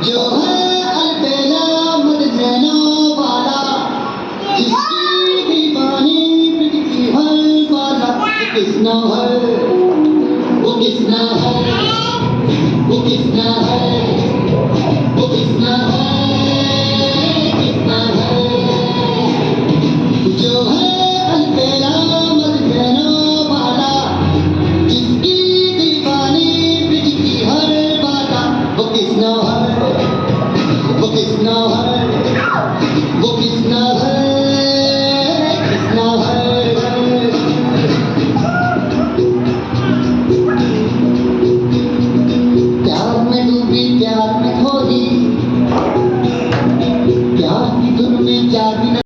जो है अलबेला मदनैनो वाला, जिसकी दीवानी पिटती हर वाला, किसना है वो किसना है वो किसना है वो किसना है किसना है जो है अलबेला मदनैनो वाला, जिसकी दीवानी पिटती हर वाला, वो किसना है वो किसना है वो किसना है किसना है प्यार में डूबी प्यार में खोदी, प्यार की धुन में जागी